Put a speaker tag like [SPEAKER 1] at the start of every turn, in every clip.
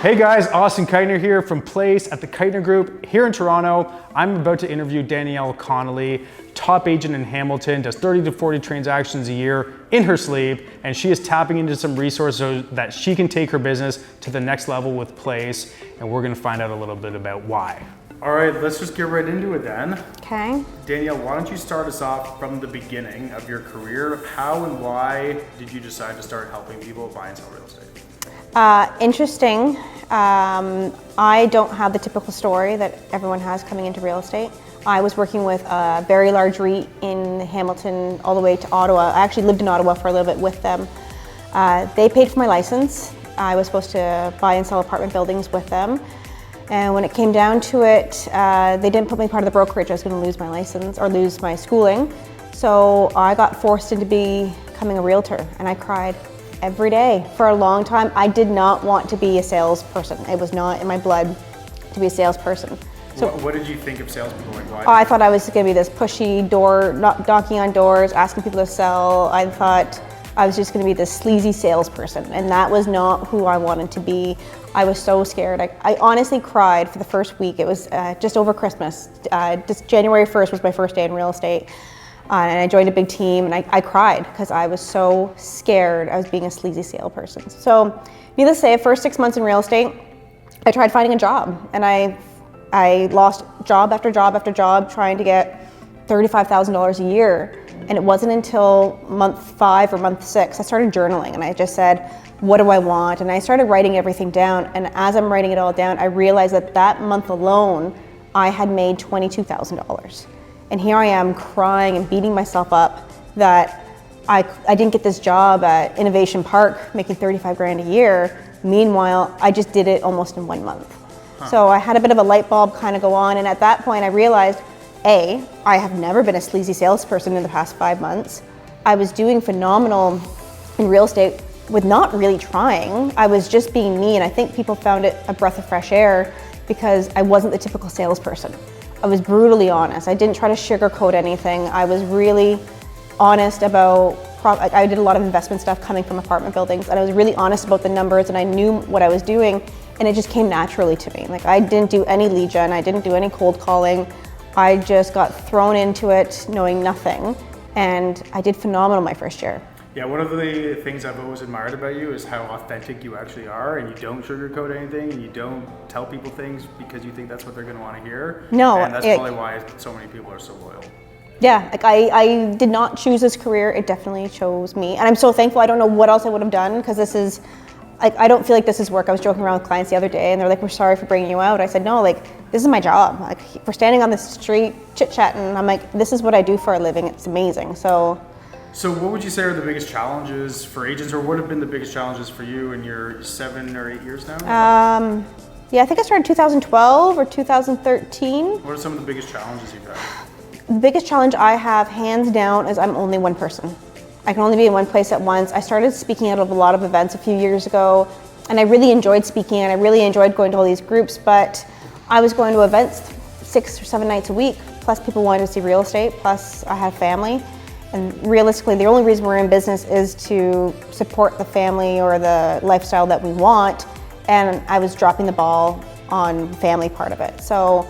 [SPEAKER 1] Hey guys, Austin Keitner here from Place at the Keitner Group here in Toronto. I'm about to interview Danielle Connelly, top agent in Hamilton, does 30 to 40 transactions a year in her sleep, and she is tapping into some resources so that she can take her business to the next level with Place, and we're gonna find out a little bit about why. All right, let's just get right into it then.
[SPEAKER 2] Okay.
[SPEAKER 1] Danielle, why don't you start us off from the beginning of your career? How and why did you decide to start helping people buy and sell real estate?
[SPEAKER 2] Interesting. I don't have the typical story that everyone has coming into real estate. I was working with a very large REIT in Hamilton all the way to Ottawa. I actually lived in Ottawa for a little bit with them. They paid for my license. I was supposed to buy and sell apartment buildings with them. And when it came down to it, they didn't put me part of the brokerage. I was going to lose my license or lose my schooling. So I got forced into becoming a realtor, and I cried every day for a long time. I did not want to be a salesperson. It was not in my blood to be a salesperson.
[SPEAKER 1] So what did you think of salespeople? Like, why?
[SPEAKER 2] I thought I was going to be this pushy door, knocking on doors, asking people to sell. I thought I was just going to be this sleazy salesperson, and that was not who I wanted to be. I was so scared. I honestly cried for the first week. It was just over Christmas. Just January 1st was my first day in real estate. And I joined a big team, and I cried because I was so scared I was being a sleazy salesperson. So needless to say, first 6 months in real estate, I tried finding a job, and I lost job after job after job trying to get $35,000 a year. And it wasn't until month 5 or month 6 I started journaling, and I just said, what do I want? And I started writing everything down, and as I'm writing it all down, I realized that that month alone I had made $22,000. And here I am crying and beating myself up that I didn't get this job at Innovation Park making 35 grand a year. Meanwhile, I just did it almost in 1 month. So I had a bit of a light bulb kind of go on, and at that point I realized, A, I have never been a sleazy salesperson in the past 5 months. I was doing phenomenal in real estate with not really trying. I was just being me, and I think people found it a breath of fresh air because I wasn't the typical salesperson. I was brutally honest. I didn't try to sugarcoat anything. I was really honest about, I did a lot of investment stuff coming from apartment buildings, and I was really honest about the numbers, and I knew what I was doing, and it just came naturally to me. Like, I didn't do any lead gen, I didn't do any cold calling. I just got thrown into it knowing nothing, and I did phenomenal my first year.
[SPEAKER 1] Yeah, one of the things I've always admired about you is how authentic you actually are, and you don't sugarcoat anything, and you don't tell people things because you think that's what they're going to want to hear.
[SPEAKER 2] No.
[SPEAKER 1] And that's probably why so many people are so loyal.
[SPEAKER 2] Yeah, like I did not choose this career, it definitely chose me. And I'm so thankful. I don't know what else I would have done, because this is, I don't feel like this is work. I was joking around with clients the other day, and they're like, we're sorry for bringing you out. I said, no, like, this is my job. Like, we're standing on the street chit-chatting. I'm like, this is what I do for a living. It's amazing.
[SPEAKER 1] So what would you say are the biggest challenges for agents, or what have been the biggest challenges for you in your 7 or 8 years now?
[SPEAKER 2] Yeah, I think I started 2012 or 2013.
[SPEAKER 1] What are some of the biggest challenges you've had?
[SPEAKER 2] The biggest challenge I have, hands down, is I'm only one person. I can only be in one place at once. I started speaking at a lot of events a few years ago, and I really enjoyed speaking, and I really enjoyed going to all these groups, but I was going to events 6 or 7 nights a week, plus people wanted to see real estate, plus I have family. And realistically, the only reason we're in business is to support the family or the lifestyle that we want, and I was dropping the ball on the family part of it. So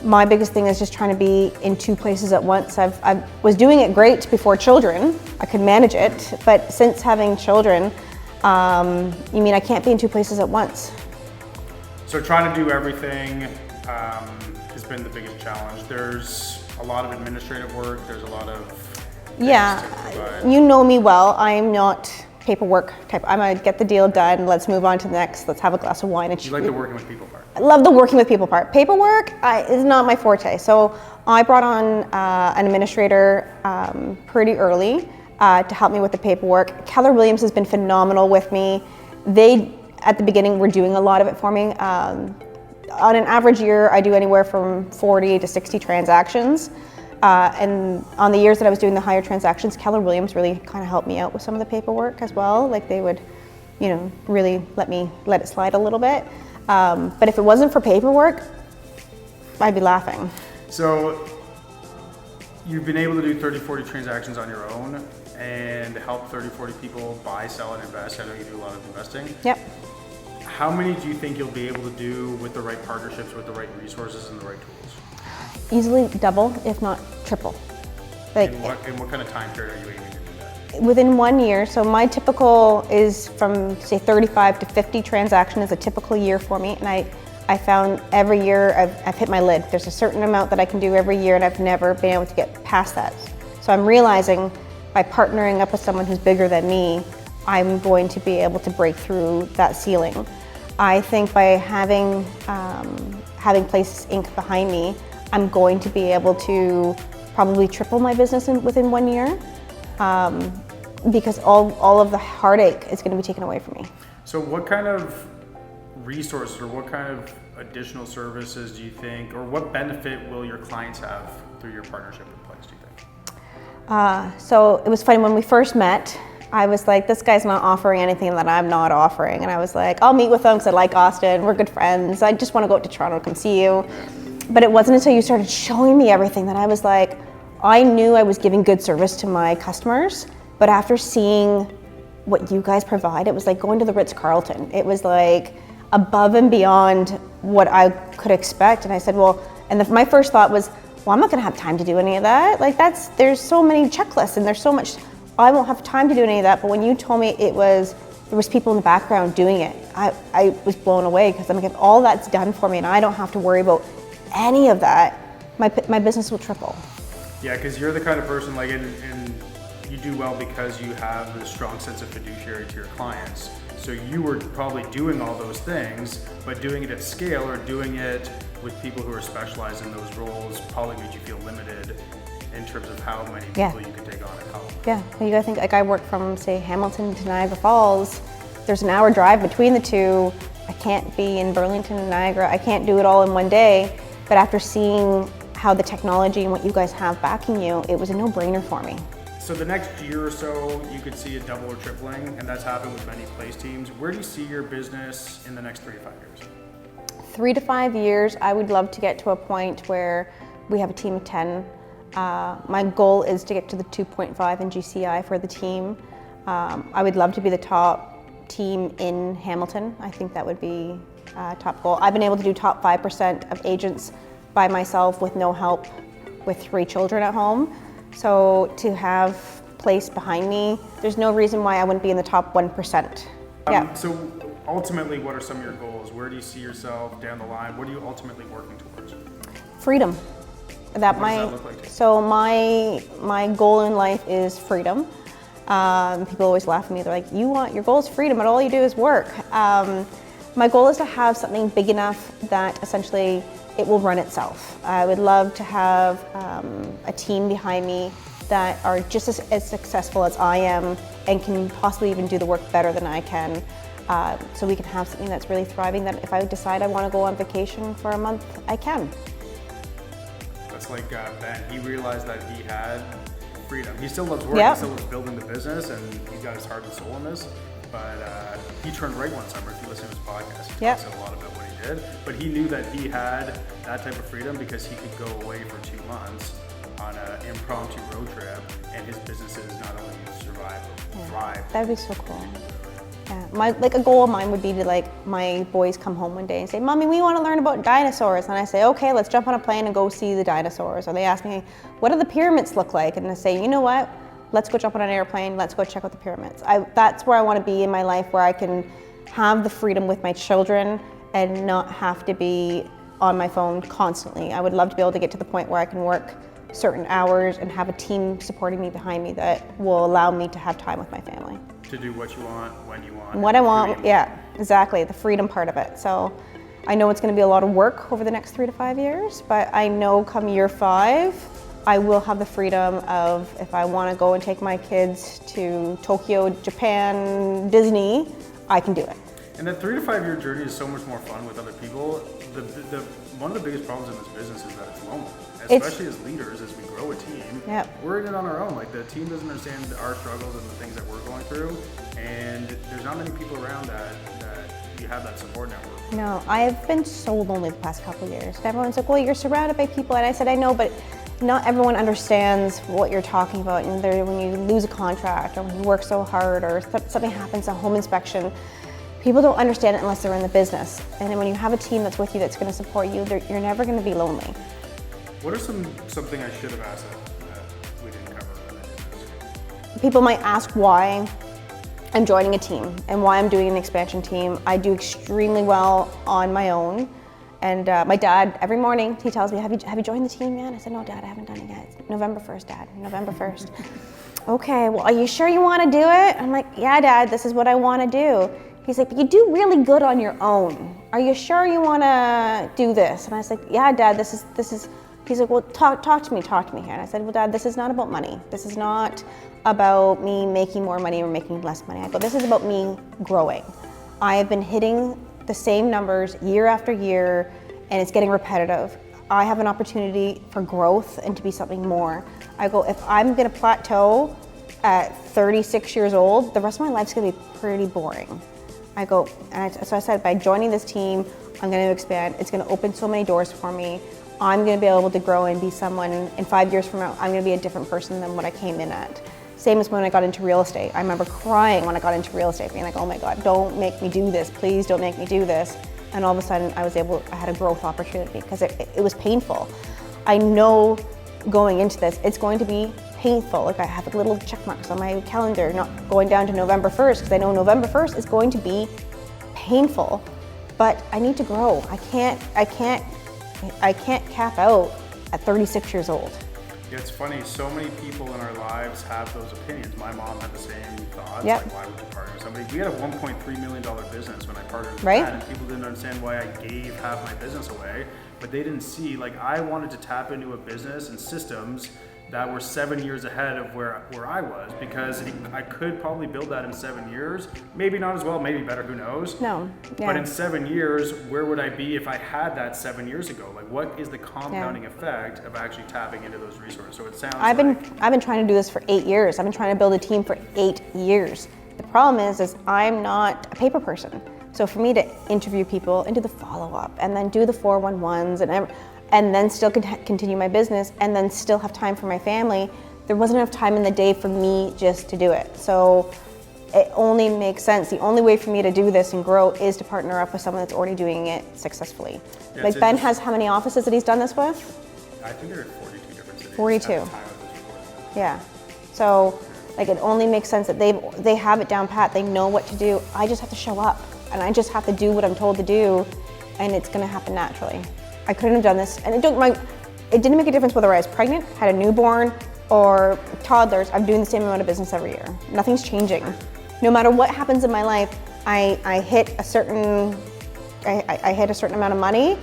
[SPEAKER 2] my biggest thing is just trying to be in 2 places at once. I was doing it great before children. I could manage it, but since having children, you mean I can't be in 2 places at once.
[SPEAKER 1] So trying to do everything has been the biggest challenge. There's a lot of administrative work, there's a lot of
[SPEAKER 2] you know me well. I'm not paperwork type. I'm a get the deal done, let's move on to the next, let's have a glass of wine.
[SPEAKER 1] You like the working with people part?
[SPEAKER 2] I love the working with people part. Paperwork is not my forte. So I brought on an administrator pretty early to help me with the paperwork. Keller Williams has been phenomenal with me. They, at the beginning, were doing a lot of it for me. On an average year, I do anywhere from 40 to 60 transactions. And on the years that I was doing the higher transactions, Keller Williams really kind of helped me out with some of the paperwork as well. Like, they would, you know, really let it slide a little bit. But if it wasn't for paperwork, I'd be laughing.
[SPEAKER 1] So you've been able to do 30, 40 transactions on your own and help 30, 40 people buy, sell, and invest. I know you do a lot of investing.
[SPEAKER 2] Yep.
[SPEAKER 1] How many do you think you'll be able to do with the right partnerships, with the right resources and the right tools?
[SPEAKER 2] Easily double, if not triple. Like,
[SPEAKER 1] In what kind of time period are you aiming to do that?
[SPEAKER 2] within 1 year, so my typical is from say 35 to 50 transactions is a typical year for me, and I found every year I've hit my lid. There's a certain amount that I can do every year, and I've never been able to get past that. So I'm realizing by partnering up with someone who's bigger than me, I'm going to be able to break through that ceiling. I think by having Places Inc. behind me, I'm going to be able to probably triple my business within 1 year, because all of the heartache is going to be taken away from me.
[SPEAKER 1] So what kind of resources or what kind of additional services do you think, or what benefit will your clients have through your partnership with Place, do you think?
[SPEAKER 2] So it was funny, when we first met, I was like, this guy's not offering anything that I'm not offering. And I was like, I'll meet with him because I like Austin, we're good friends. I just want to go out to Toronto to come see you. But it wasn't until you started showing me everything that I was like, I knew I was giving good service to my customers, but after seeing what you guys provide, it was like going to the Ritz-Carlton. It was like above and beyond what I could expect. And I said, well, and my first thought was, well, I'm not gonna have time to do any of that. Like there's so many checklists and there's so much, I won't have time to do any of that. But when you told me there was people in the background doing it, I was blown away, because I'm like, if all that's done for me and I don't have to worry about any of that, my business will triple.
[SPEAKER 1] Yeah, because you're the kind of person, like, and you do well because you have a strong sense of fiduciary to your clients. So you were probably doing all those things, but doing it at scale or doing it with people who are specialized in those roles probably made you feel limited in terms of how many people you could take on and help.
[SPEAKER 2] Yeah, you gotta think, like, I work from, say, Hamilton to Niagara Falls. There's an hour drive between the two. I can't be in Burlington and Niagara. I can't do it all in one day. But after seeing how the technology and what you guys have backing you, it was a no-brainer for me.
[SPEAKER 1] So the next year or so, you could see a double or tripling, and that's happened with many Place teams. Where do you see your business in the next 3 to 5 years?
[SPEAKER 2] 3 to 5 years, I would love to get to a point where we have a team of 10. My goal is to get to the 2.5 in GCI for the team. I would love to be the top team in Hamilton. I think that would be a top goal. I've been able to do top 5% of agents by myself with no help, with 3 children at home. So to have Place behind me, there's no reason why I wouldn't be in the top 1%. Yeah.
[SPEAKER 1] So ultimately, what are some of your goals? Where do you see yourself down the line? What are you ultimately working towards?
[SPEAKER 2] Freedom.
[SPEAKER 1] What does that look like to you?
[SPEAKER 2] So my goal in life is freedom. People always laugh at me. They're like, your goal is freedom, but all you do is work. My goal is to have something big enough that essentially it will run itself. I would love to have a team behind me that are just as successful as I am and can possibly even do the work better than I can. So we can have something that's really thriving, that if I decide I want to go on vacation for a month, I can.
[SPEAKER 1] That's like Ben. He realized that he had freedom. He still loves work,
[SPEAKER 2] Yep.
[SPEAKER 1] he still loves building the business, and he's got his heart and soul in this. But he turned right one summer. If you listen to his podcast, he
[SPEAKER 2] Yep.
[SPEAKER 1] talks a lot about what he did. But he knew that he had that type of freedom because he could go away for 2 months on an impromptu road trip, and his businesses not only survive but thrive.
[SPEAKER 2] That'd be so cool. Yeah, a goal of mine would be to, like, my boys come home one day and say, Mommy, we want to learn about dinosaurs. And I say, okay, let's jump on a plane and go see the dinosaurs. Or they ask me, what do the pyramids look like? And I say, you know what? Let's go jump on an airplane. Let's go check out the pyramids. That's where I want to be in my life, where I can have the freedom with my children and not have to be on my phone constantly. I would love to be able to get to the point where I can work certain hours and have a team supporting me behind me that will allow me to have time with my family.
[SPEAKER 1] To do what you want, when you want.
[SPEAKER 2] What I want, yeah, exactly, the freedom part of it. So I know it's going to be a lot of work over the next 3 to 5 years, but I know come year 5, I will have the freedom of, if I want to go and take my kids to Tokyo, Japan, Disney, I can do it.
[SPEAKER 1] And that 3 to 5 year journey is so much more fun with other people. One of the biggest problems in this business is that it's lonely, especially as leaders. As we grow a team, we're in it on our own. Like, the team doesn't understand our struggles and the things that we're going through, and there's not many people around that you have that support network.
[SPEAKER 2] No, I have been so lonely the past couple of years. Everyone's like, well, you're surrounded by people, and I said, I know, but not everyone understands what you're talking about. And when you lose a contract, or when you work so hard, or something happens, a home inspection, People don't understand it unless they're in the business. And then when you have a team that's with you, that's going to support you, you're never going to be lonely.
[SPEAKER 1] What are something I should have asked that we didn't cover that I didn't ask?
[SPEAKER 2] People might ask why I'm joining a team and why I'm doing an expansion team. I do extremely well on my own. And my dad, every morning, he tells me, have you joined the team yet? I said, no, Dad, I haven't done it yet. It's November 1st, Dad, November 1st. Okay, well, are you sure you want to do it? I'm like, yeah, Dad, this is what I want to do. He's like, but you do really good on your own. Are you sure you want to do this? And I was like, yeah, Dad, this is. He's like, well, talk to me here. And I said, well, Dad, this is not about money. This is not about me making more money or making less money. I go, this is about me growing. I have been hitting the same numbers year after year, and it's getting repetitive. I have an opportunity for growth and to be something more. I go, if I'm gonna plateau at 36 years old, the rest of my life's gonna be pretty boring. I go, so I said, by joining this team, I'm gonna expand. It's gonna open so many doors for me. I'm gonna be able to grow and be someone, in 5 years from now, I'm gonna be a different person than what I came in at. Same as when I got into real estate. I remember crying when I got into real estate, being like, oh my God, don't make me do this. Please don't make me do this. And all of a sudden I had a growth opportunity because it was painful. I know going into this, it's going to be painful. Like I have little check marks on my calendar, not going down to November 1st, because I know November 1st is going to be painful, but I need to grow. I can't cap out at 36 years old.
[SPEAKER 1] Yeah, it's funny, so many people in our lives have those opinions. My mom had the same thoughts,
[SPEAKER 2] Yep.
[SPEAKER 1] like why would you partner with somebody? We had a $1.3 million business when I partnered with
[SPEAKER 2] Right.
[SPEAKER 1] that, and people didn't understand why I gave half my business away, but they didn't see, like I wanted to tap into a business and systems that were 7 years ahead of where I was, because I could probably build that in 7 years. Maybe not as well, maybe better, who knows?
[SPEAKER 2] No, yeah.
[SPEAKER 1] But in 7 years, where would I be if I had that 7 years ago? Like, what is the compounding effect of actually tapping into those resources? So it sounds
[SPEAKER 2] I've been trying to do this for 8 years. I've been trying to build a team for 8 years. The problem is I'm not a paper person. So for me to interview people and do the follow-up and then do the 411s and then still continue my business and then still have time for my family, there wasn't enough time in the day for me just to do it. So it only makes sense. The only way for me to do this and grow is to partner up with someone that's already doing it successfully.
[SPEAKER 1] Yeah,
[SPEAKER 2] like Ben has how many offices that he's done this with?
[SPEAKER 1] I think there are 42 different cities.
[SPEAKER 2] 42.
[SPEAKER 1] At the time of this recording.
[SPEAKER 2] Yeah. So like it only makes sense that they have it down pat. They know what to do. I just have to show up and I just have to do what I'm told to do, and it's gonna happen naturally. I couldn't have done this, and it didn't make a difference whether I was pregnant, had a newborn, or toddlers. I'm doing the same amount of business every year. Nothing's changing. No matter what happens in my life, I hit a certain amount of money,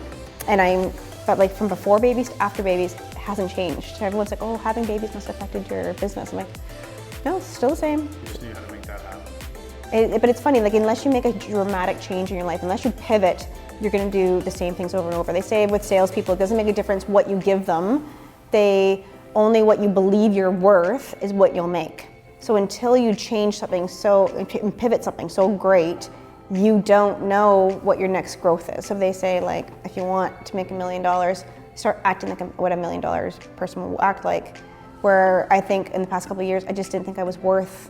[SPEAKER 2] but like from before babies to after babies, it hasn't changed. So everyone's like, oh, having babies must have affected your business. I'm like, no, it's still the same.
[SPEAKER 1] You just knew how to make that happen.
[SPEAKER 2] But it's funny, like unless you make a dramatic change in your life, unless you pivot, you're gonna do the same things over and over. They say with salespeople, it doesn't make a difference what you give them. Only what you believe you're worth is what you'll make. So until you change something and pivot something so great, you don't know what your next growth is. So they say like, if you want to make $1 million, start acting like what $1 million person will act like. Where I think in the past couple of years, I just didn't think I was worth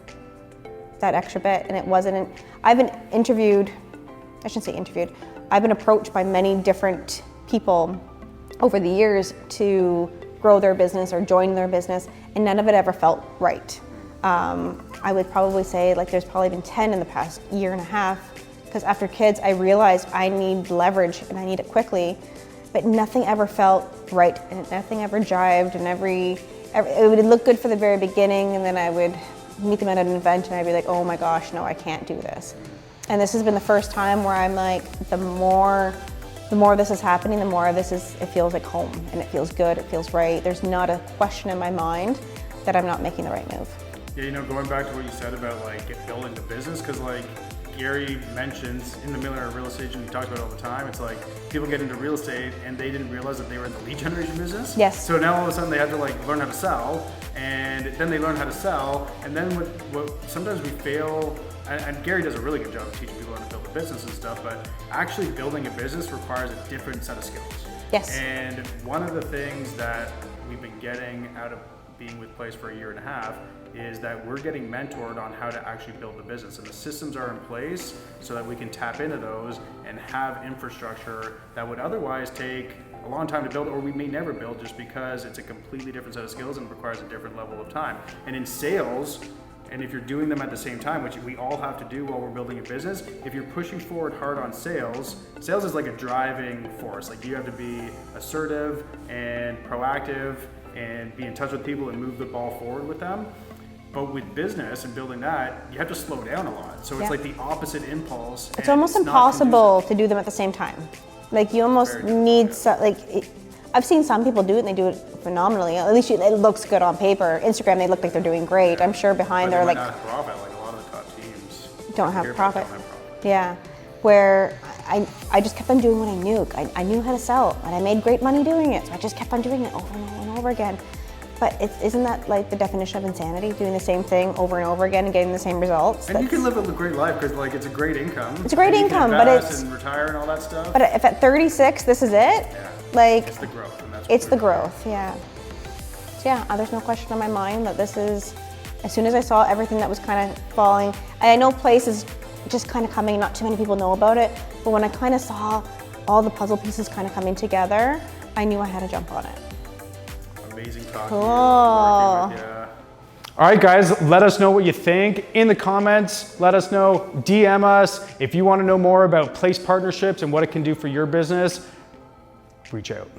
[SPEAKER 2] that extra bit, and it wasn't. I've been I've been approached by many different people over the years to grow their business or join their business, and none of it ever felt right. I would probably say like there's probably been 10 in the past year and a half, because after kids, I realized I need leverage and I need it quickly, but nothing ever felt right, and nothing ever jived, and it would look good for the very beginning, and then I would meet them at an event and I'd be like, oh my gosh, no, I can't do this. And this has been the first time where I'm like, the more this is happening, the more it feels like home, and it feels good, it feels right. There's not a question in my mind that I'm not making the right move.
[SPEAKER 1] Yeah, going back to what you said about like building the business, because like Gary mentions in the Millionaire Real Estate, and he talks about it all the time, it's like people get into real estate and they didn't realize that they were in the lead generation business.
[SPEAKER 2] Yes.
[SPEAKER 1] So now all of a sudden they have to like learn how to sell, and then they learn how to sell, and then what sometimes we fail, and Gary does a really good job of teaching people how to build a business and stuff, but actually building a business requires a different set of skills.
[SPEAKER 2] Yes.
[SPEAKER 1] And one of the things that we've been getting out of being with Place for a year and a half is that we're getting mentored on how to actually build the business, and the systems are in place so that we can tap into those and have infrastructure that would otherwise take a long time to build, or we may never build, just because it's a completely different set of skills and requires a different level of time. And in sales, and if you're doing them at the same time, which we all have to do while we're building a business, if you're pushing forward hard on sales is like a driving force. Like, you have to be assertive and proactive and be in touch with people and move the ball forward with them. But with business and building that, you have to slow down a lot. So it's like the opposite impulse.
[SPEAKER 2] It's almost impossible to do them at the same time. Like, you almost need, I've seen some people do it and they do it phenomenally. At least it looks good on paper. Instagram, they look like they're doing great. I'm sure behind they're like,
[SPEAKER 1] not profit, like a lot of the top teams
[SPEAKER 2] don't have profit. Yeah, where I just kept on doing what I knew. I knew how to sell, and I made great money doing it. So I just kept on doing it over and over and over again. But isn't that like the definition of insanity? Doing the same thing over and over again and getting the same results?
[SPEAKER 1] And you can live a great life because, like, it's a great income.
[SPEAKER 2] It's a great income, but it's
[SPEAKER 1] and retire and all that stuff.
[SPEAKER 2] But if at 36 this is it, like,
[SPEAKER 1] it's the growth. And that's
[SPEAKER 2] it's the growth. Yeah. So yeah, there's no question in my mind that this is. As soon as I saw everything that was kind of falling, I know Place is just kind of coming. Not too many people know about it, but when I kind of saw all the puzzle pieces kind of coming together, I knew I had to jump on it.
[SPEAKER 1] Amazing talking
[SPEAKER 2] cool.
[SPEAKER 1] to you. All right, guys, let us know what you think in the comments. Let us know, DM us. If you want to know more about Place partnerships and what it can do for your business, reach out.